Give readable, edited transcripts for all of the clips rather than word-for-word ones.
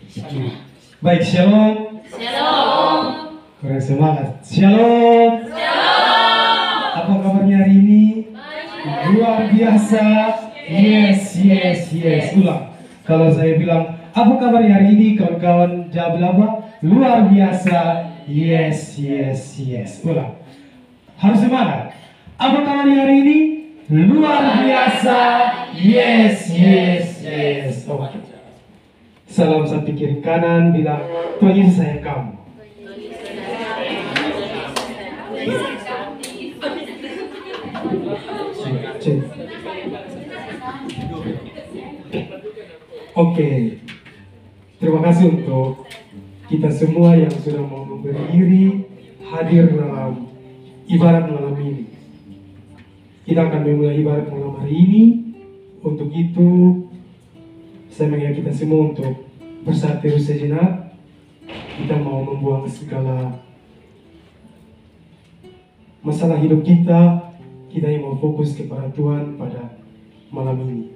Baik, shalom. Shalom. Kurang semangat. Shalom. Shalom. Apa kabarnya hari ini? Luar biasa. Yes. Ulang. Kalau saya bilang, apa kabarnya hari ini? Kawan-kawan jawab apa? Luar biasa. Yes. Ulang. Harus semangat. Apa kabarnya hari ini? Luar biasa. Yes. Oh. Salam satu kiri kanan bilang, Tuhan Yesus sayang kamu. Oke, terima kasih untuk kita semua yang sudah mau memberi diri hadir dalam ibarat malam ini. Kita akan memulai ibarat malam hari ini. Untuk itu, saya mengajak kita semua untuk bersatu sejenak. Kita mau membuang segala masalah hidup kita. Kita yang mau fokus kepada Tuhan pada malam ini.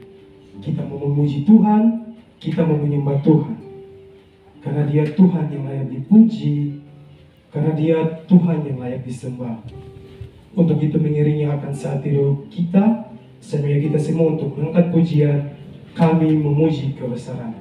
Kita mau memuji Tuhan, kita mau menyembah Tuhan. Karena Dia Tuhan yang layak dipuji, karena Dia Tuhan yang layak disembah. Untuk itu mengiringi akan saat hidup kita, saya mengajak kita semua untuk mengangkat pujian, kami memuji kebesaran.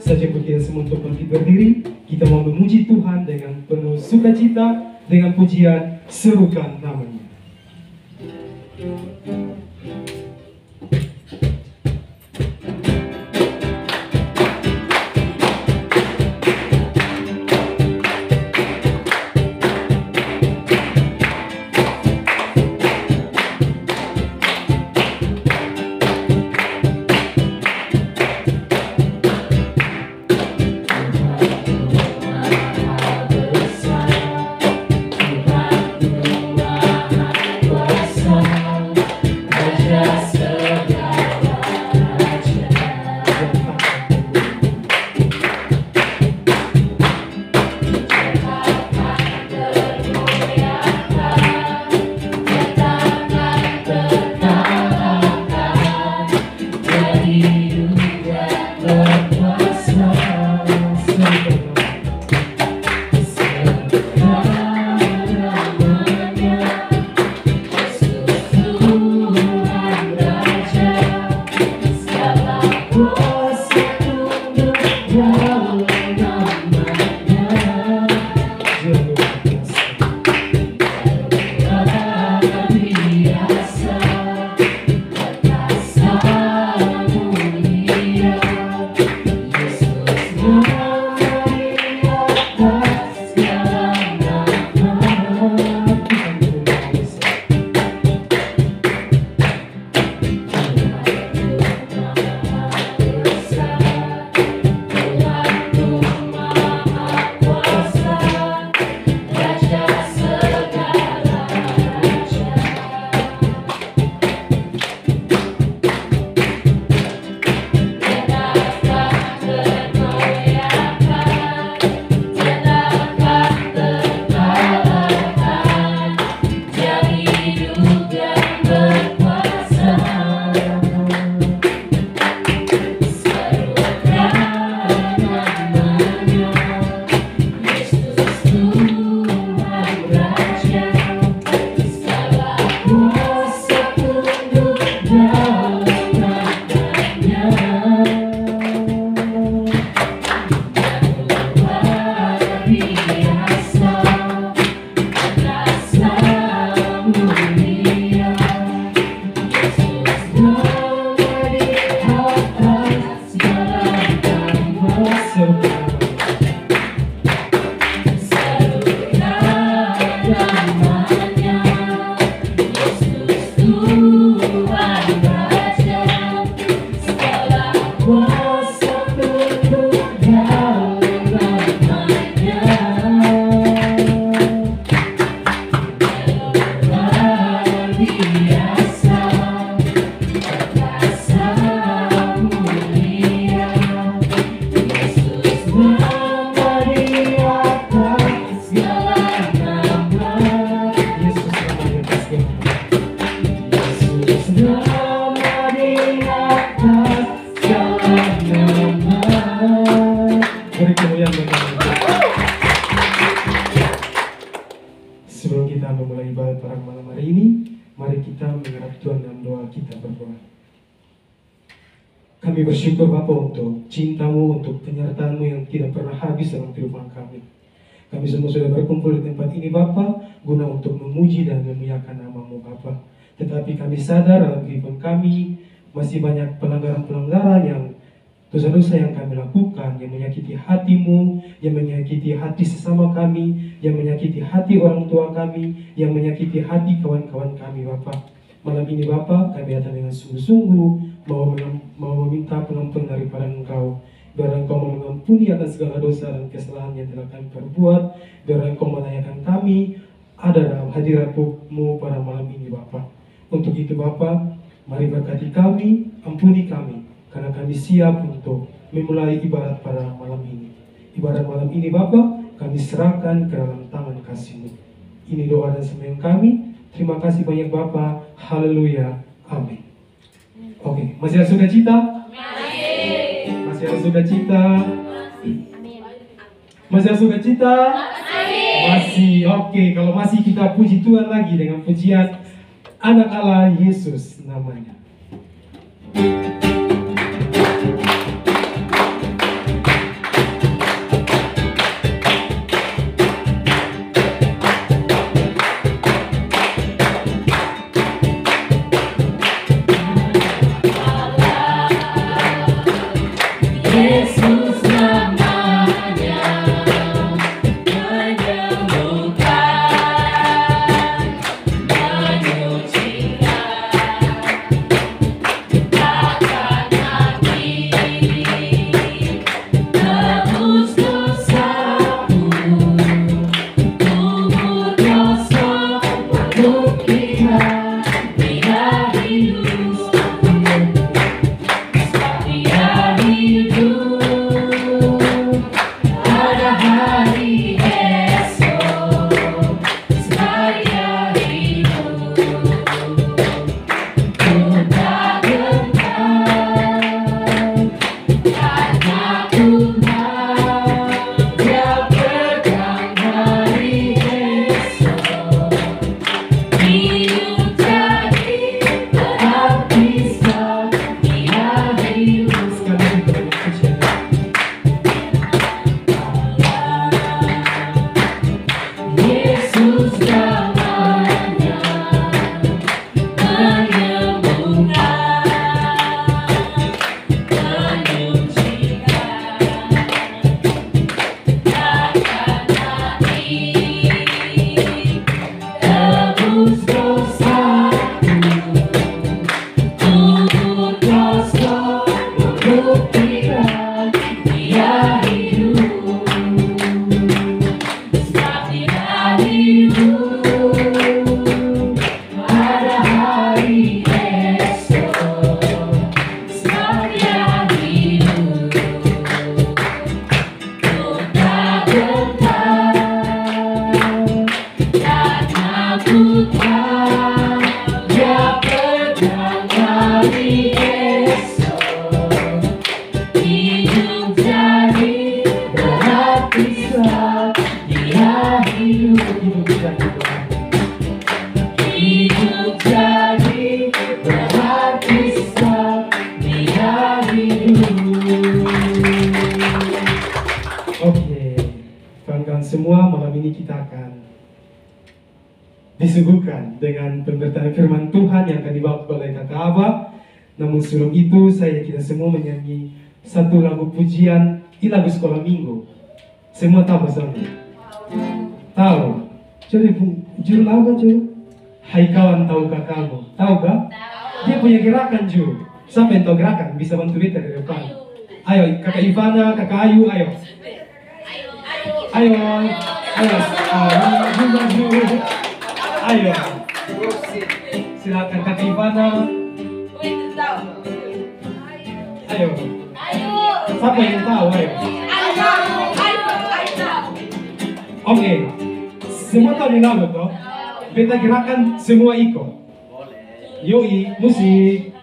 Saja kita semua untuk berdiri, kita mau memuji Tuhan dengan penuh sukacita, dengan pujian, serukan namanya. Sebelum kita memulai ibadat pada malam hari ini, mari kita menghadap Tuhan dalam doa kita berdoa. Kami bersyukur Bapa untuk cinta-Mu, untuk penyertaan-Mu yang tidak pernah habis dalam kehidupan kami. Kami semua sudah berkumpul di tempat ini Bapa, guna untuk memuji dan memuliakan nama-Mu Bapa. Tetapi kami sadar dalam kehidupan kami masih banyak pelanggaran-pelanggaran yang dosa-dosa yang kami lakukan, yang menyakiti hati-Mu, yang menyakiti hati sesama kami, yang menyakiti hati orang tua kami, yang menyakiti hati kawan-kawan kami Bapa. Malam ini Bapa, kami datang dengan sungguh-sungguh mau meminta pengampunan daripada Engkau. Biar Engkau mengampuni akan segala dosa dan kesalahan yang telah kami perbuat. Biar Engkau menanyakan kami ada dalam hadirat-Mu pada malam ini Bapa. Untuk itu Bapa, mari berkati kami, ampuni kami, karena kami siap untuk memulai ibadat pada malam ini. Ibadat malam ini Bapa, kami serahkan ke dalam tangan kasih-Mu. Ini doa dan sembahyang kami. Terima kasih banyak Bapa. Haleluya. Amin. Oke, masih ada sukacita? Masih ada sukacita? Masih ada sukacita? Masih. Oke, kalau masih kita puji Tuhan lagi dengan pujian Anak Allah Yesus namanya. Yesus namanya menyembuhkan, menyucikan, takkan hati, tebus dosaku, kubur dosa, kukira dia hidup. Semua malam ini kita akan disuguhkan dengan pemberitaan firman Tuhan yang akan dibawa oleh kakak Abah. Namun sebelum itu kita semua menyanyi satu lagu pujian di lagu sekolah minggu. Semua tahu bersama? Tahu? Jadi judul apa judul? Hai kawan, tahukah kamu? Tahu gak? Dia punya gerakan Ju. Siapa yang tahu gerakan? Bisa bantu beta dari depan. Ayo kakak Ivana, kakak Ayu, ayo. Ayo, ayo, silakan Kak Ivana. Ayo, siapa yang tahu? Ayo. Oke, semua tahu di lagu toh. Kita gerakan semua ikut. Yoi, musik.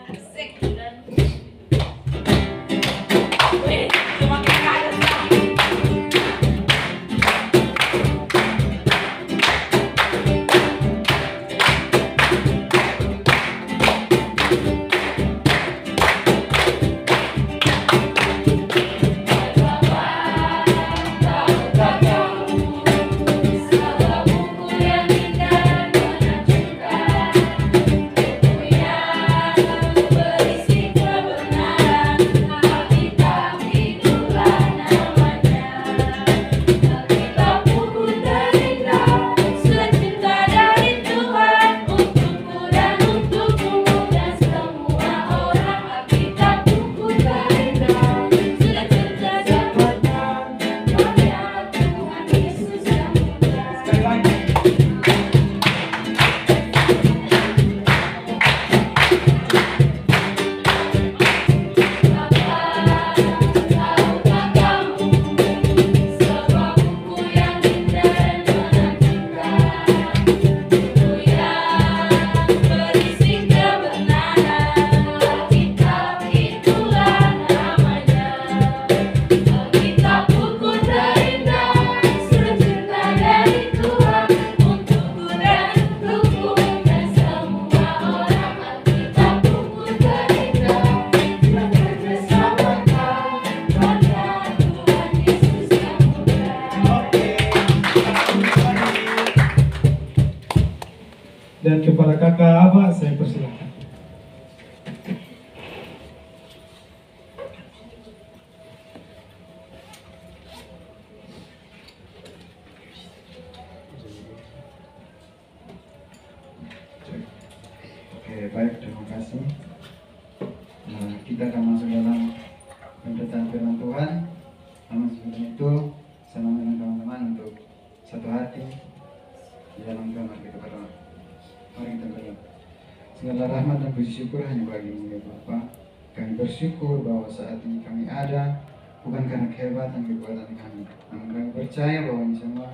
syukur hanya bagi-Mu ya Bapa. Kami bersyukur bahwa saat ini kami ada bukan karena kehebatan kekuatan kami, namun kami percaya bahwa ini semua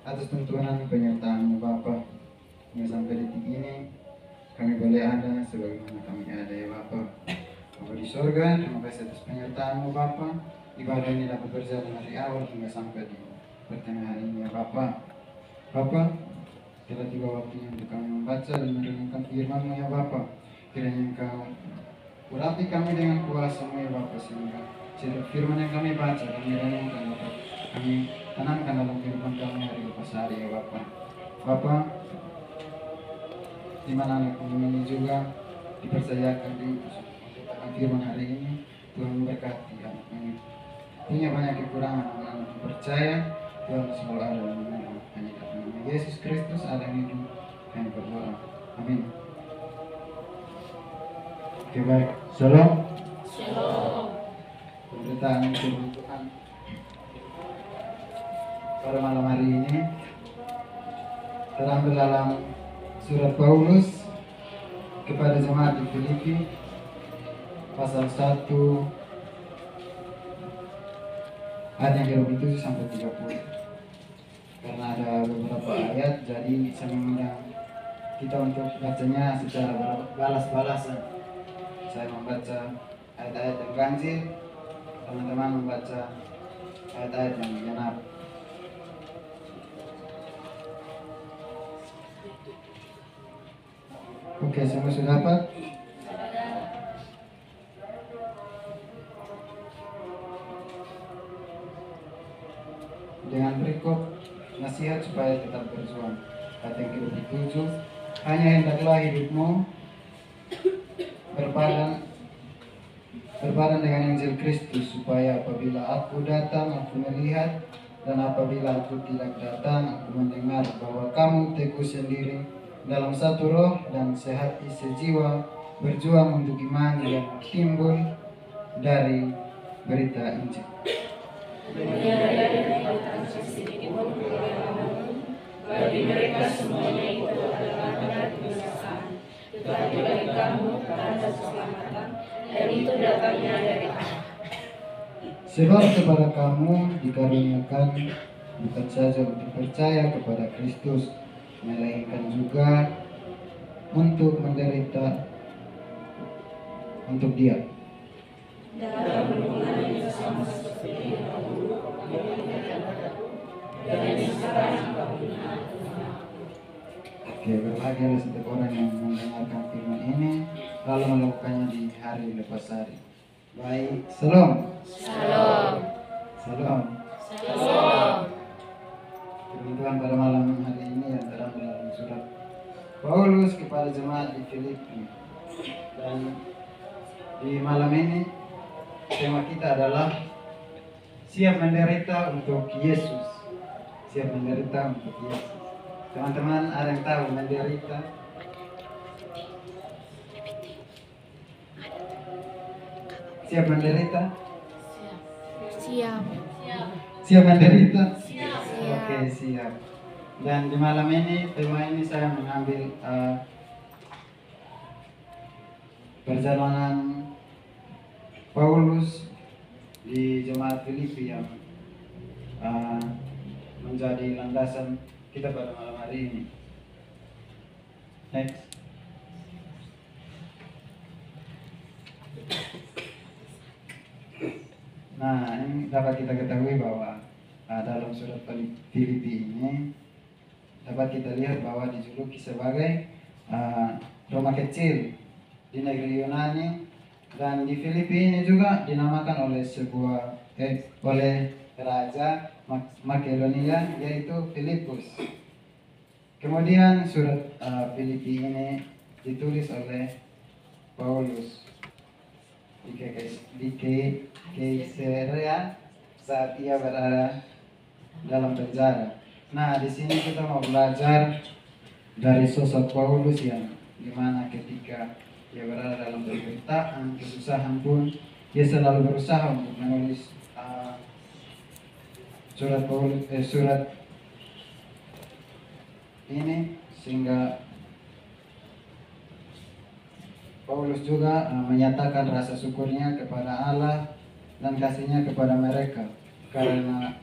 atas tuntunan penyertaan-Mu Bapa. Hingga sampai detik ini kami boleh ada sebagaimana kami ada ya Bapa. Bapa di sorga, terima kasih atas penyertaan-Mu Bapa. Ibadah ini dapat berjalan dari awal hingga sampai di pertengahan ini ya Bapa. Bapa, telah tiba waktunya untuk kami membaca dan merenungkan firman-Mu ya Bapa. Kiranya Engkau urapi kami dengan kuasa-Mu ya Bapa, sehingga setiap firman yang kami baca, kami renungkan Bapa, kami tanamkan dalam kehidupan kami hari lepas hari ya Bapa. Bapa, di mana anak ini juga dipercayakan untuk akan firman hari ini, Tuhan memberkati anak ini. Punya banyak kekurangan, anak percaya Tuhan selalu ada dan menolong. Hanya dalam nama Yesus Kristus ada yang hidup, kami berdoa. Amin. Oke baik, Shalom. Pemberitaan firman Tuhan pada malam hari ini terambil dalam surat Paulus kepada jemaat di Filipi pasal 1 ayat yang ke-27 sampai 30. Karena ada beberapa ayat, jadi saya mengundang kita untuk bacanya secara balas-balasan. Saya membaca ayat-ayat yang ganjil, teman-teman membaca ayat-ayat yang genap. Oke, semua sudah dapat? Dengan berikut nasihat supaya tetap berjuang. Ayat yang ke-27, hanya hendaklah hidupmu berbadan dengan Injil Kristus, supaya apabila aku datang aku melihat, dan apabila aku tidak datang aku mendengar bahwa kamu teguh sendiri dalam satu roh dan sehati sejiwa, berjuang untuk iman yang timbul dari berita Injil. Bagi mereka semuanya itu adalah benar kesusahan, tetapi bagi kamu ada keselamatan, dan itu datangnya dari Allah. Sebab kepada kamu dikaruniakan bukan saja untuk percaya kepada Kristus, melainkan juga untuk menderita untuk Dia. Dalam hubungan yang sama seperti yang dahulu kamu dikatakan, dan yang sekarang kamu dengar. Oke, berbahagialah setiap orang yang mendengarkan firman ini lalu melakukannya di hari lepas hari. Baik, Shalom. Shalom. Shalom. Shalom. Firman Tuhan pada malam hari ini yang terambil dalam surat Paulus kepada jemaat di Filipi. Dan di malam ini tema kita adalah siap menderita untuk Yesus. Siap menderita untuk Yesus. Teman-teman ada yang tahu menderita? Siap menderita? Siap. Siap menderita? Siap. Oke, siap. Dan di malam ini, tema ini saya mengambil perjalanan Paulus di jemaat Filipi yang menjadi landasan kita pada malam hari ini. Next. Nah, ini dapat kita ketahui bahwa dalam surat Filipi ini dapat kita lihat bahwa dijuluki sebagai Roma kecil di negeri Yunani, dan di Filipi ini juga dinamakan oleh oleh raja Makedonia, yaitu Filipus. Kemudian surat Filipi ini ditulis oleh Paulus di Kaisarea saat ia berada dalam penjara. Nah, di sini kita mau belajar dari sosok Paulus yang dimana ketika ia berada dalam penderitaan, kesusahan pun ia selalu berusaha untuk menulis surat ini, sehingga Paulus juga menyatakan rasa syukurnya kepada Allah dan kasihnya kepada mereka karena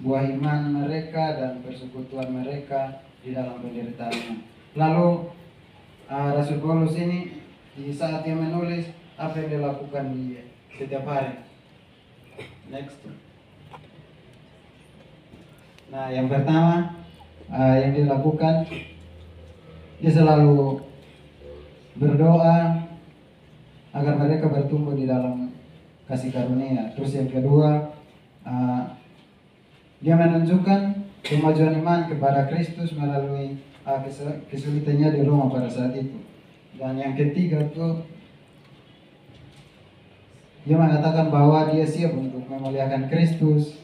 buah iman mereka dan persekutuan mereka di dalam penderitaan. Lalu Rasul Paulus ini di saat dia menulis apa yang dia lakukan di setiap hari. Next. Nah, yang pertama yang dia lakukan, dia selalu berdoa agar mereka bertumbuh di dalam kasih karunia. Terus yang kedua, dia menunjukkan kemajuan iman kepada Kristus melalui kesulitannya di Roma pada saat itu. Dan yang ketiga tuh, dia mengatakan bahwa dia siap untuk memuliakan Kristus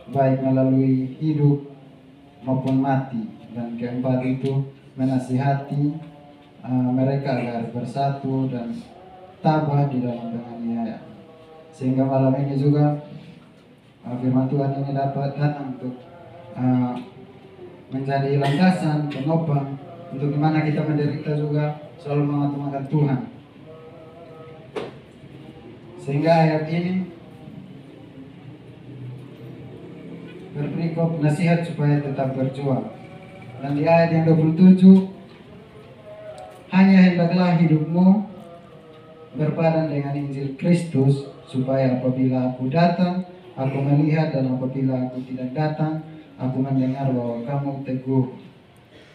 baik melalui hidup maupun mati. Dan keempat itu menasihati mereka agar bersatu dan tabah di dalam penganiayaan. Sehingga malam ini juga firman Tuhan ini dapat datang untuk menjadi landasan, penopang untuk dimana kita menderita juga selalu mengutamakan Tuhan. Sehingga ayat ini berperikop nasihat supaya tetap berjuang. Dan di ayat yang 27, hanya hendaklah hidupmu berpadan dengan Injil Kristus, supaya apabila aku datang, aku melihat, dan apabila aku tidak datang, aku mendengar bahwa kamu teguh,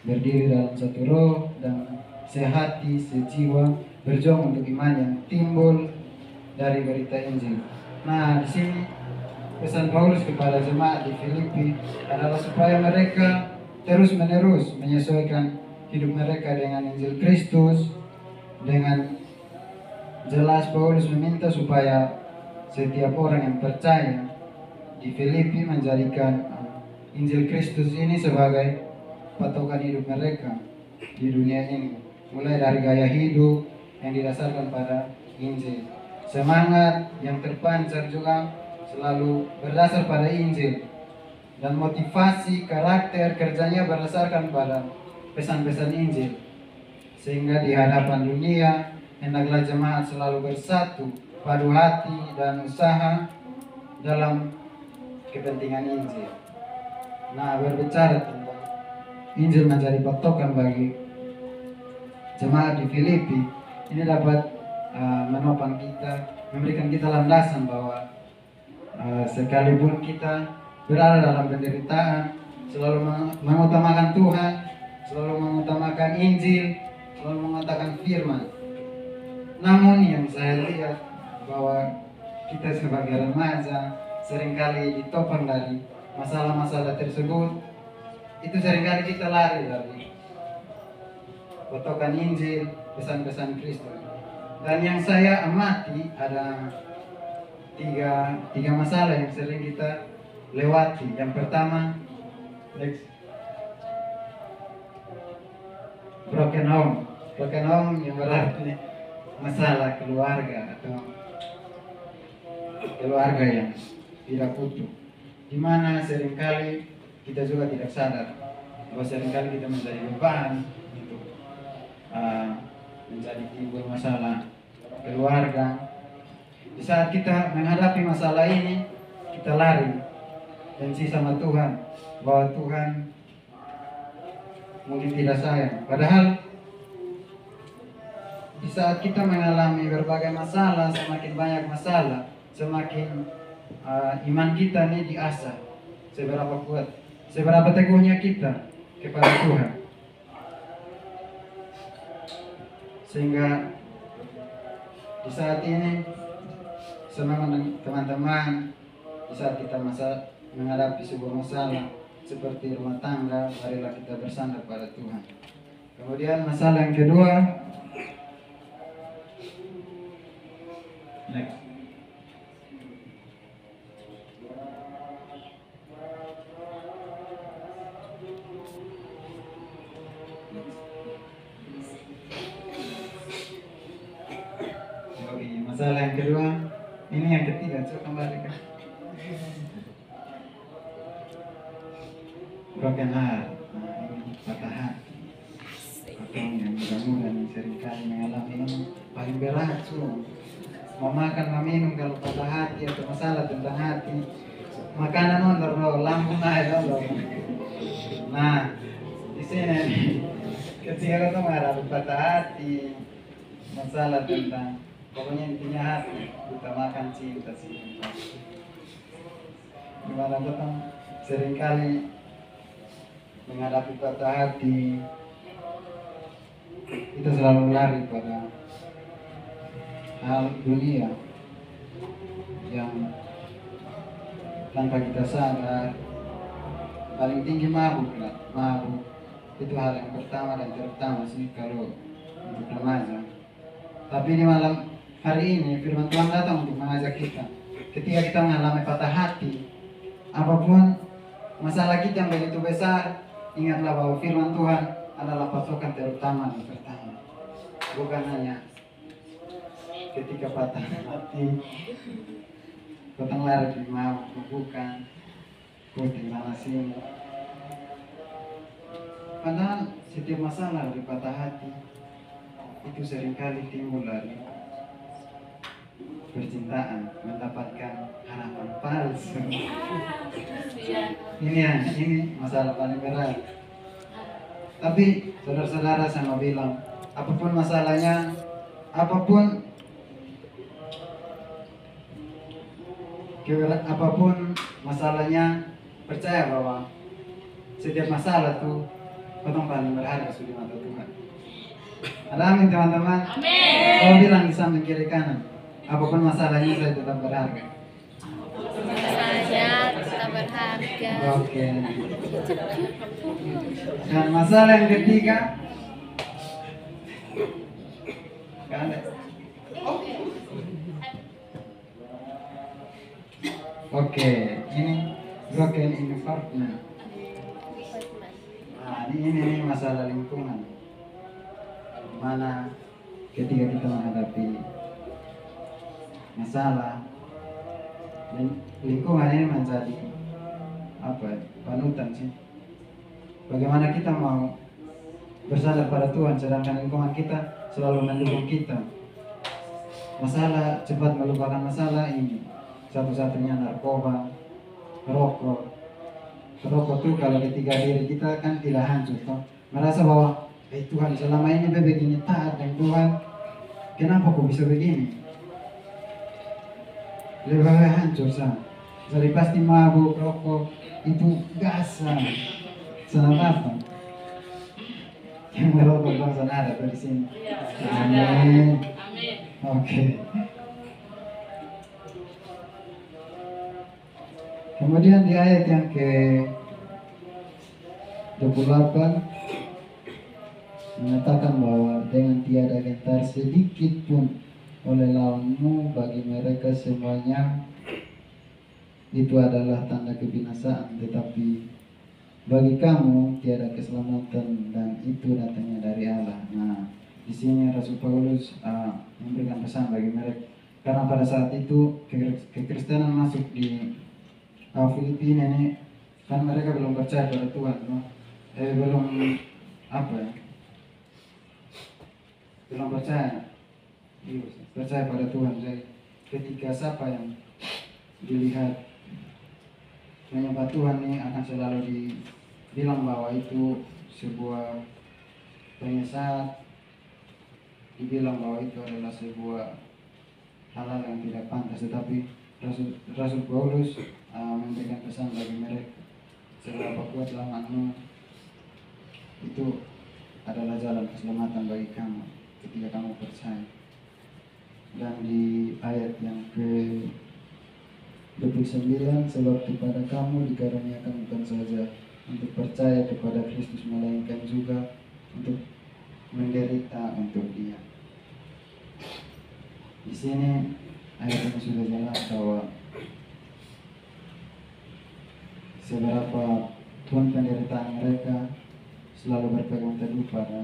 berdiri dalam satu roh dan sehati, sejiwa, berjuang untuk iman yang timbul dari berita Injil. Nah, di sini pesan Paulus kepada jemaat di Filipi adalah supaya mereka terus-menerus menyesuaikan hidup mereka dengan Injil Kristus. Dengan jelas Paulus meminta supaya setiap orang yang percaya di Filipi menjadikan Injil Kristus ini sebagai patokan hidup mereka di dunia ini, mulai dari gaya hidup yang didasarkan pada Injil. Semangat yang terpancar juga selalu berdasar pada Injil, dan motivasi karakter kerjanya berdasarkan pada pesan-pesan Injil. Sehingga di hadapan dunia hendaklah jemaat selalu bersatu, padu hati dan usaha dalam kepentingan Injil. Nah, berbicara tentang Injil menjadi patokan bagi jemaat di Filipi, ini dapat menopang kita, memberikan kita landasan bahwa sekalipun kita berada dalam penderitaan, selalu mengutamakan Tuhan, selalu mengutamakan Injil, selalu mengutamakan firman. Namun yang saya lihat bahwa kita sebagai remaja seringkali ditopang dari masalah-masalah tersebut. Itu seringkali kita lari dari patokan Injil, pesan-pesan Kristus. Dan yang saya amati ada tiga masalah yang sering kita lewati. Yang pertama, broken home. Broken home yang berarti masalah keluarga atau keluarga yang tidak utuh, di mana seringkali kita juga tidak sadar bahwa seringkali kita menjadi beban untuk menjadi timbul masalah keluarga. Di saat kita menghadapi masalah ini, kita lari benci sama Tuhan, bahwa Tuhan mungkin tidak sayang. Padahal di saat kita mengalami berbagai masalah, semakin banyak masalah, semakin iman kita ini diasah. Seberapa kuat, seberapa teguhnya kita kepada Tuhan. Sehingga di saat ini, semua teman-teman, di saat kita menghadapi sebuah masalah seperti rumah tangga, marilah kita bersandar pada Tuhan. Kemudian masalah yang kedua, next. Masalah yang kedua, ini yang ketiga, coba kembalikan. Broken heart, nah, ini patah hati. Orang yang muda-muda yang seringkali mengalami ini paling berat tuh. Mau makan, mau minum kalau patah hati atau masalah tentang hati, makanan ondor bro, lambung aja ondor. Nah, di sini ketika kita menghadapi patah hati, masalah tentang pokoknya intinya hati, utamakan cinta sih. Gimana kita seringkali menghadapi patah hati, kita selalu lari pada hal dunia yang tanpa kita sadar paling tinggi mabuk lah. Mabuk itu hal yang pertama dan terutama sih kalau untuk remaja. Tapi di malam hari ini firman Tuhan datang untuk mengajak kita ketika kita mengalami patah hati, apapun masalah kita yang begitu besar, ingatlah bahwa firman Tuhan adalah pasokan terutama dan pertama. Bukan hanya ketika patah hati, potong lari di mau, bukan putih mana sini. Padahal setiap masalah dari patah hati itu seringkali timbul dari percintaan, mendapatkan harapan palsu. Ini masalah paling berat. Tapi saudara-saudara sama bilang, apapun masalahnya, apapun masalahnya, percaya bahwa setiap masalah tuh potong paling berharga di mata Tuhan. Ada amin teman-teman? Amin. Saya bilang di samping kiri kanan, apapun masalahnya saya tetap berharga. Saya tetap berharga. Oke. Dan masalah yang ketiga, Oke, ini broken environment. Nah, ini masalah lingkungan. Mana ketika kita menghadapi masalah, lingkungan ini menjadi panutan sih. Bagaimana kita mau bersandar pada Tuhan, sedangkan lingkungan kita selalu mendukung kita. Masalah cepat melupakan masalah ini. Satu-satunya narkoba, rokok. Rokok tuh kalau ketiga diri kita kan tidak hancur toh. Merasa bahwa Tuhan selama ini begini taat dan Tuhan, kenapa kok bisa begini? Lebih baik hancur sah. Jadi pasti mabuk, rokok itu gasa. Senang apa? Yang merokok bangsa ada di sini. Amin. Oke. Kemudian di ayat yang ke-28 mengatakan bahwa dengan tiada gentar sedikit pun oleh lawanmu bagi mereka semuanya itu adalah tanda kebinasaan, tetapi bagi kamu tiada keselamatan dan itu datangnya dari Allah. Nah, di sini Rasul Paulus memberikan pesan bagi mereka karena pada saat itu kekristenan masuk di Filipina ini kan mereka belum percaya pada Tuhan, no? Belum percaya pada Tuhan. Jadi ketika siapa yang dilihat menyembah Tuhan ini akan selalu dibilang bahwa itu sebuah penyesat, dibilang bahwa itu adalah sebuah hal yang tidak pantas. Tetapi Rasul Paulus memberikan pesan bagi mereka, seberapa kuat lawanmu itu adalah jalan keselamatan bagi kamu ketika kamu percaya. Dan di ayat yang ke-29, sebab kepada kamu dikaruniakan bukan saja untuk percaya kepada Kristus, melainkan juga untuk menderita untuk Dia. Di sini ayat ini sudah jelas bahwa seberapa pun penderitaan mereka selalu berpegang teguh pada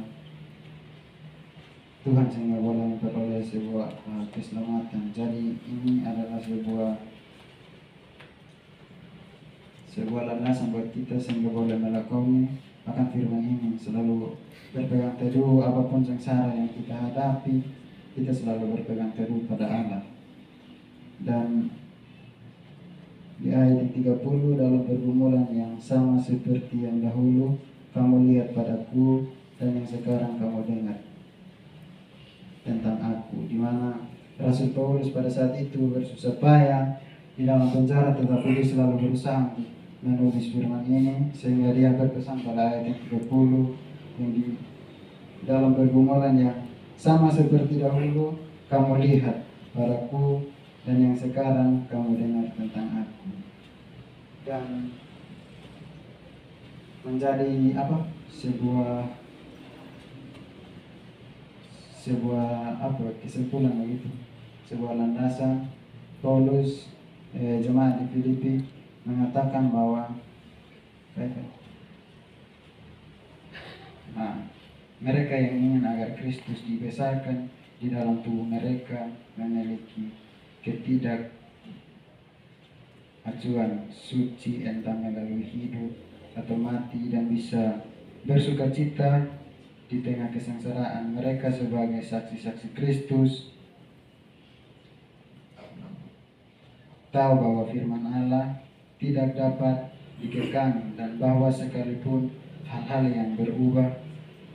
Tuhan sehingga boleh memperoleh sebuah keselamatan. Jadi ini adalah sebuah landasan buat kita sehingga boleh melakukannya akan firman ini, selalu berpegang teguh apapun sengsara yang kita hadapi, kita selalu berpegang teguh pada Allah. Dan di ayat 30, dalam pergumulan yang sama seperti yang dahulu kamu lihat padaku dan yang sekarang kamu dengar tentang aku, di mana Rasul Paulus pada saat itu bersusah payah di dalam penjara, tetapi dia selalu berusaha menulis firman ini, sehingga dia berpesan pada ayat yang 30 yang di dalam pergumulan yang sama seperti dahulu kamu lihat padaku dan yang sekarang kamu dengar tentang aku. Dan menjadi sebuah kesimpulan begitu, sebuah landasan. Paulus jemaat di Filipi mengatakan bahwa mereka yang ingin agar Kristus dibesarkan di dalam tubuh mereka memiliki ketidakacuan suci, entah melalui hidup atau mati, dan bisa bersuka cita di tengah kesengsaraan. Mereka sebagai saksi-saksi Kristus tahu bahwa firman Allah tidak dapat dikekang, dan bahwa sekalipun hal-hal yang berubah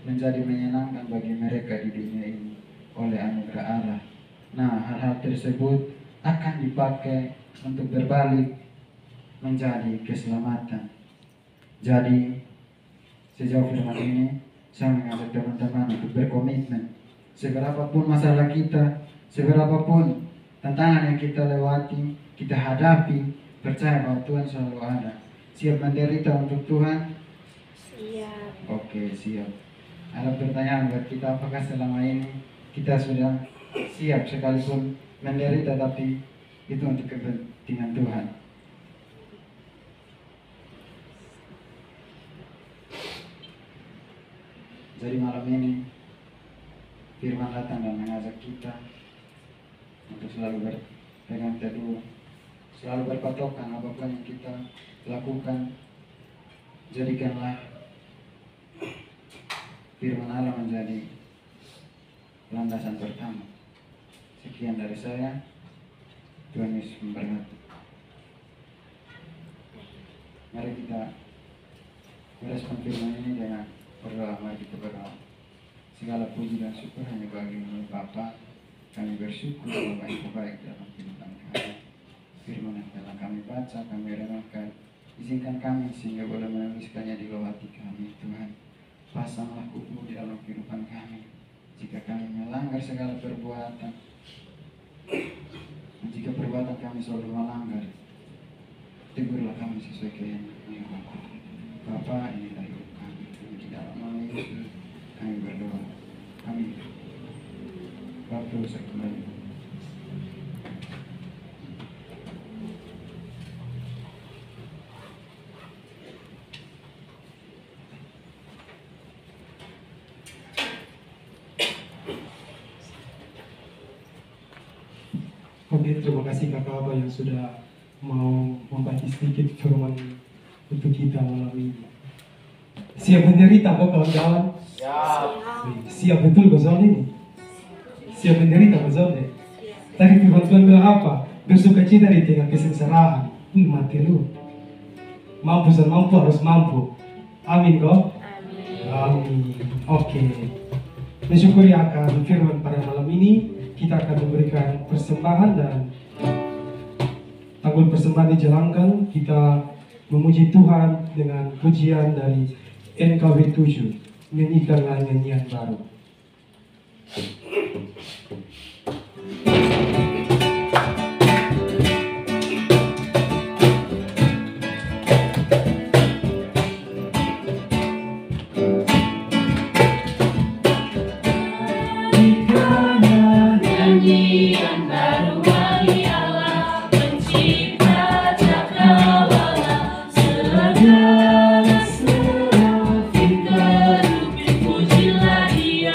menjadi menyenangkan bagi mereka di dunia ini oleh anugerah Allah, nah hal-hal tersebut akan dipakai untuk berbalik menjadi keselamatan. Jadi sejauh firman ini saya mengajak teman-teman untuk berkomitmen. Seberapapun masalah kita, seberapapun tantangan yang kita lewati, kita hadapi, percaya bahwa Tuhan selalu ada. Siap menderita untuk Tuhan? Siap. Oke, siap. Ada pertanyaan buat kita, apakah selama ini kita sudah siap sekalipun menderita, tapi itu untuk kepentingan Tuhan? Jadi malam ini firman datang dan mengajak kita untuk selalu berpegang teguh, selalu berpatokan apapun yang kita lakukan. Jadikanlah firman Allah menjadi landasan pertama. Sekian dari saya. Tuhan Yesus memberkati. Mari kita merespon firman ini dengan berdoa. Mari kita berdoa. Segala puji dan syukur hanya bagi-Mu Bapa. Kami bersyukur Bapa yang baik dalam kehidupan kami. Firman yang telah kami baca, kami renungkan, izinkan kami sehingga boleh menuliskannya di luar hati kami. Tuhan, pasanglah Kumu di dalam kehidupan kami. Jika kami melanggar segala perbuatan, jika perbuatan kami selalu melanggar, tegurlah kami sesuai kehendak-Mu. Bapa, inilah hidup kami. Di dalam nama Yesus kami berdoa. Amin. Waktu sekembali. Oke, terima kasih Kakak Abah yang sudah mau membagi sedikit firman untuk kita malam ini. Siap menderita kok kawan-kawan? Siap betul kok soal ini? Siap menderita kok soal ini? Tadi firman Tuhan bilang apa? Bersuka cita di tengah kesengsaraan. Mati lu. Mampu dan mampu harus mampu. Amin kok? Amin. Oke. Mensyukuri akan firman pada malam ini. Kita akan memberikan persembahan dan tanggul persembahan dijalankan. Kita memuji Tuhan dengan pujian dari NKW 7, menyanyikanlah nyanyian baru. Nyanyian baru bagi Allah, pencipta cakrawala, segala serafim kerupi, pujilah Dia.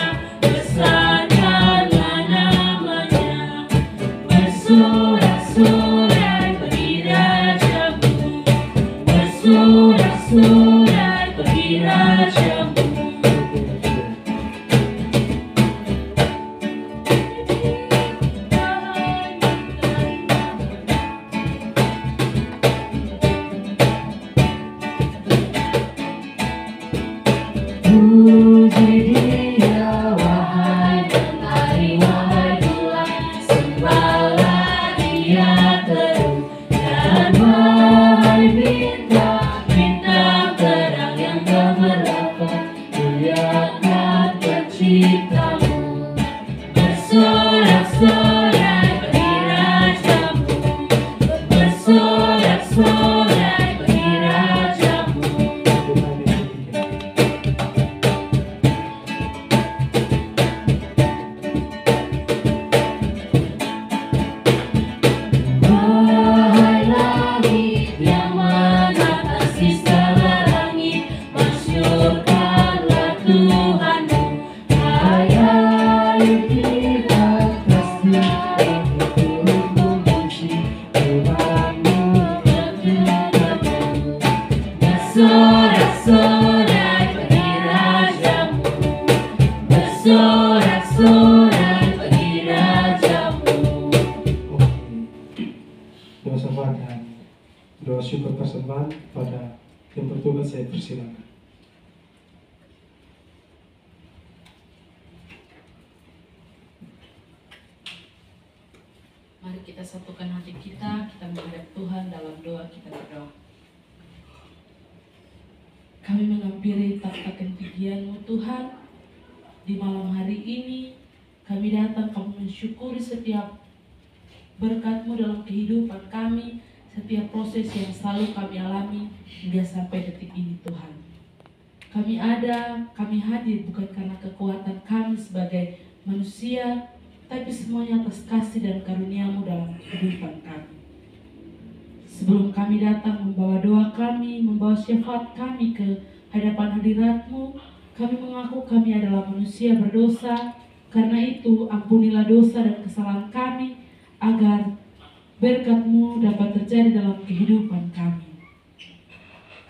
bersorak-sorai bagi rajamu, bersorak-sorai bagi rajamu. Doa syafaat dan doa syukur persembahan pada yang bertugas saya persilakan. Mari kita satukan hati kita menghadap Tuhan dalam doa. Kita berdoa. Kami menghampiri takhta ketinggian-Mu Tuhan. Di malam hari ini kami datang, kami mensyukuri setiap berkat-Mu dalam kehidupan kami, setiap proses yang selalu kami alami hingga sampai detik ini Tuhan. Kami hadir bukan karena kekuatan kami sebagai manusia, tapi semuanya atas kasih dan karunia-Mu dalam kehidupan kami. Sebelum kami datang membawa doa kami, membawa syafaat kami ke hadapan hadirat-Mu, kami mengaku kami adalah manusia berdosa. Karena itu, ampunilah dosa dan kesalahan kami, agar berkat-Mu dapat terjadi dalam kehidupan kami.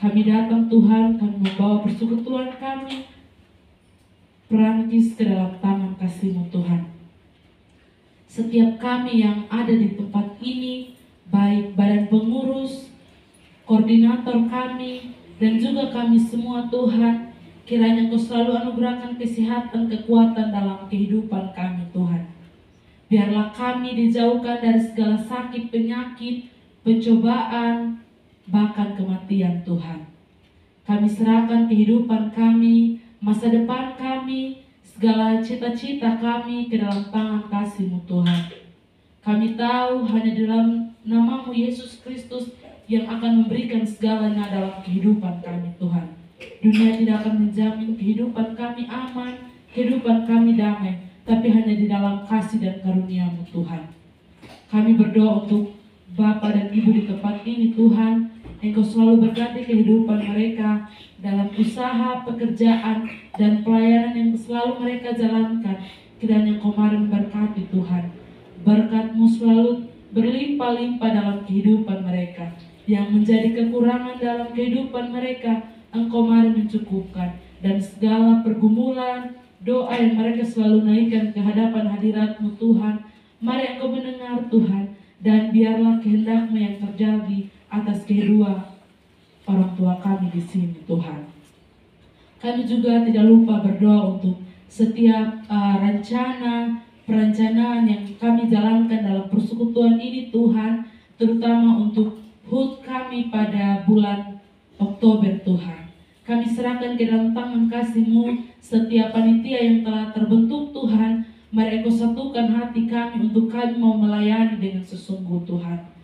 Kami datang Tuhan, kami membawa persekutuan kami, perangkis ke dalam tangan kasih-Mu Tuhan. Setiap kami yang ada di tempat ini, baik badan pengurus, koordinator kami, dan juga kami semua Tuhan, kiranya Kau selalu anugerahkan kesehatan, kekuatan dalam kehidupan kami Tuhan. Biarlah kami dijauhkan dari segala sakit, penyakit, pencobaan, bahkan kematian Tuhan. Kami serahkan kehidupan kami, masa depan kami, segala cita-cita kami ke dalam tangan kasih-Mu Tuhan. Kami tahu hanya dalam nama-Mu Yesus Kristus yang akan memberikan segalanya dalam kehidupan kami Tuhan. Dunia tidak akan menjamin kehidupan kami aman, kehidupan kami damai, tapi hanya di dalam kasih dan karunia-Mu Tuhan. Kami berdoa untuk Bapak dan Ibu di tempat ini Tuhan, Engkau selalu berkati kehidupan mereka dalam usaha, pekerjaan, dan pelayanan yang selalu mereka jalankan. Kiranya Engkau mari memberkati Tuhan. Berkat-Mu selalu berlimpah-limpah dalam kehidupan mereka. Yang menjadi kekurangan dalam kehidupan mereka, Engkau mari mencukupkan. Dan segala pergumulan, doa yang mereka selalu naikkan ke hadapan hadirat-Mu Tuhan, mari Engkau mendengar Tuhan. Dan biarlah kehendak-Mu yang terjadi atas kedua orang tua kami di sini Tuhan. Kami juga tidak lupa berdoa untuk setiap perencanaan yang kami jalankan dalam persekutuan ini Tuhan, terutama untuk HUT kami pada bulan Oktober Tuhan. Kami serahkan ke dalam tangan kasih-Mu setiap panitia yang telah terbentuk Tuhan. Mari Engkau satukan hati kami untuk kami mau melayani dengan sesungguh Tuhan.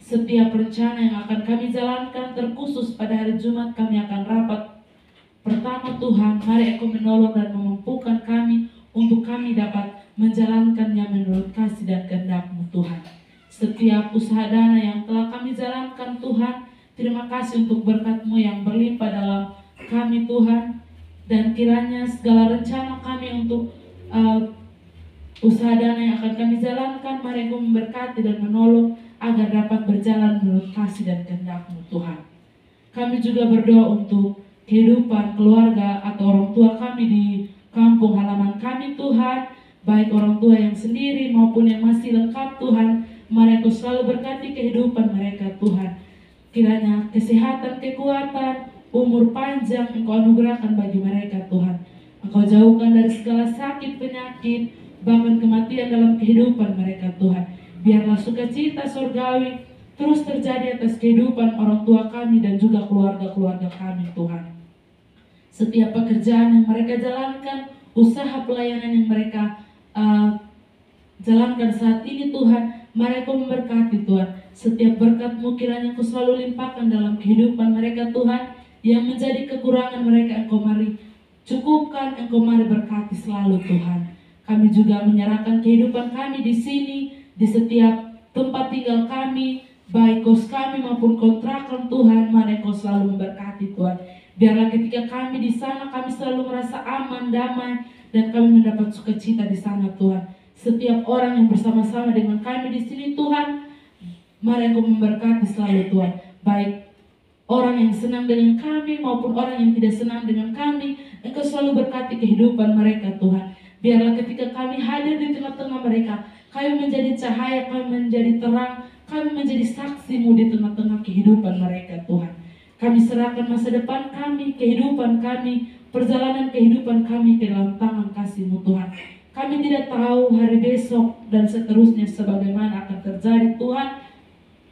Setiap rencana yang akan kami jalankan, terkhusus pada hari Jumat kami akan rapat pertama Tuhan. Mari Engkau menolong dan memampukan kami untuk kami dapat menjalankannya menurut kasih dan kehendak-Mu Tuhan. Setiap usaha dana yang telah kami jalankan Tuhan, terima kasih untuk berkat-Mu yang berlimpah dalam kami Tuhan. Dan kiranya segala rencana kami untuk usaha dana yang akan kami jalankan, mari Engkau memberkati dan menolong agar dapat berjalan menurut kasih dan kehendak-Mu Tuhan. Kami juga berdoa untuk kehidupan keluarga atau orang tua kami di kampung halaman kami Tuhan, baik orang tua yang sendiri maupun yang masih lengkap Tuhan. Mari Engkau selalu berkati kehidupan mereka Tuhan. Kiranya kesehatan, kekuatan, umur panjang Engkau anugerahkan bagi mereka Tuhan. Engkau jauhkan dari segala sakit, penyakit, bahkan kematian dalam kehidupan mereka Tuhan. Biarlah sukacita surgawi terus terjadi atas kehidupan orang tua kami dan juga keluarga-keluarga kami Tuhan. Setiap pekerjaan yang mereka jalankan, usaha pelayanan yang mereka jalankan saat ini Tuhan, mari Engkau memberkati Tuhan. Setiap berkat-Mu kiranya Engkau selalu limpahkan dalam kehidupan mereka Tuhan. Yang menjadi kekurangan mereka Engkau mari cukupkan, Engkau mari berkati selalu Tuhan. Kami juga menyerahkan kehidupan kami di sini, di setiap tempat tinggal kami, baik kos kami maupun kontrakan Tuhan. Mari Engkau selalu memberkati Tuhan. Biarlah ketika kami di sana, kami selalu merasa aman, damai, dan kami mendapat sukacita di sana Tuhan. Setiap orang yang bersama-sama dengan kami di sini Tuhan, mari Engkau memberkati selalu Tuhan. Baik orang yang senang dengan kami maupun orang yang tidak senang dengan kami. Engkau selalu berkati kehidupan mereka Tuhan. Biarlah ketika kami hadir di tengah-tengah mereka, kami menjadi cahaya, kami menjadi terang, kami menjadi saksi-Mu di tengah-tengah kehidupan mereka Tuhan. Kami serahkan masa depan kami, kehidupan kami, perjalanan kehidupan kami ke dalam tangan kasih-Mu Tuhan. Kami tidak tahu hari besok dan seterusnya sebagaimana akan terjadi Tuhan.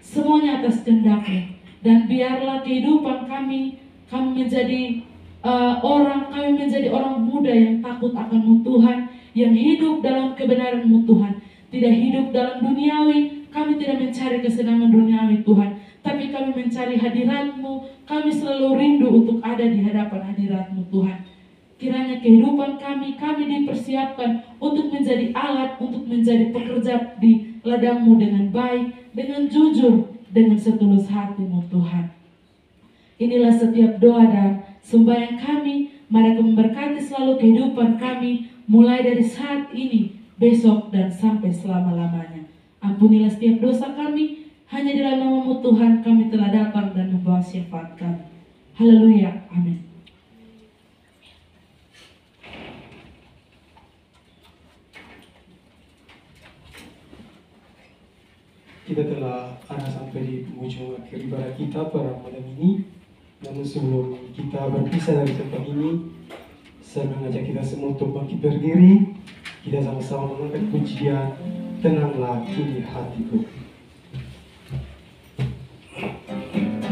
Semuanya atas kehendak-Mu. Dan biarlah kehidupan kami menjadi kami menjadi orang muda yang takut akan-Mu Tuhan, yang hidup dalam kebenaran-Mu Tuhan. Tidak hidup dalam duniawi, kami tidak mencari kesenangan duniawi Tuhan, tapi kami mencari hadirat-Mu. Kami selalu rindu untuk ada di hadapan hadirat-Mu Tuhan. Kiranya kehidupan kami dipersiapkan untuk menjadi alat, untuk menjadi pekerja di ladang-Mu dengan baik, dengan jujur, dengan setulus hati-Mu Tuhan. Inilah setiap doa dan sembahyang kami. Mari Kau memberkati selalu kehidupan kami, mulai dari saat ini, besok, dan sampai selama-lamanya. Ampunilah setiap dosa kami. Hanya di dalam nama-Mu Tuhan kami telah datang dan membawa syafaat kami. Haleluya, amin. Kita telah sampai di penghujung akhir ibadah kita pada malam ini. Namun sebelum kita berpisah dari tempat ini, saya mengajak kita semua untuk bangkit berdiri. Kita sama-sama mengangkat pujian Tenanglah Kini Hatiku. Tenanglah kini hatiku.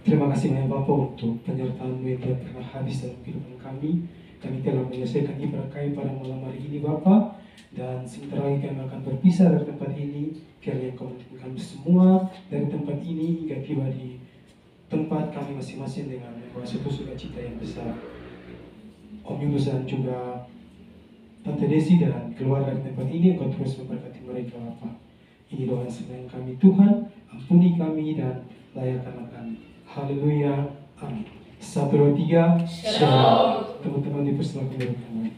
Terima kasih banyak Bapak untuk penyertaan-Mu yang tidak pernah habis dalam kehidupan kami. Kami telah menyelesaikan ibadah kami pada malam hari ini Bapak. Dan sebentar lagi kami akan berpisah dari tempat ini. Kiranya Kau menuntun kami semua dari tempat ini hingga tiba di tempat kami masing-masing dengan membawa satu sukacita yang besar. Om Yunus dan juga Tante Desi dan keluarga di tempat ini, Engkau terus memberkati mereka Bapak. Ini doa sembahyang kami Tuhan, ampuni kami dan layakkanlah kami. Haleluya, amin. 1, 2, 3, Shalom. Teman-teman dipersilakan dari kami.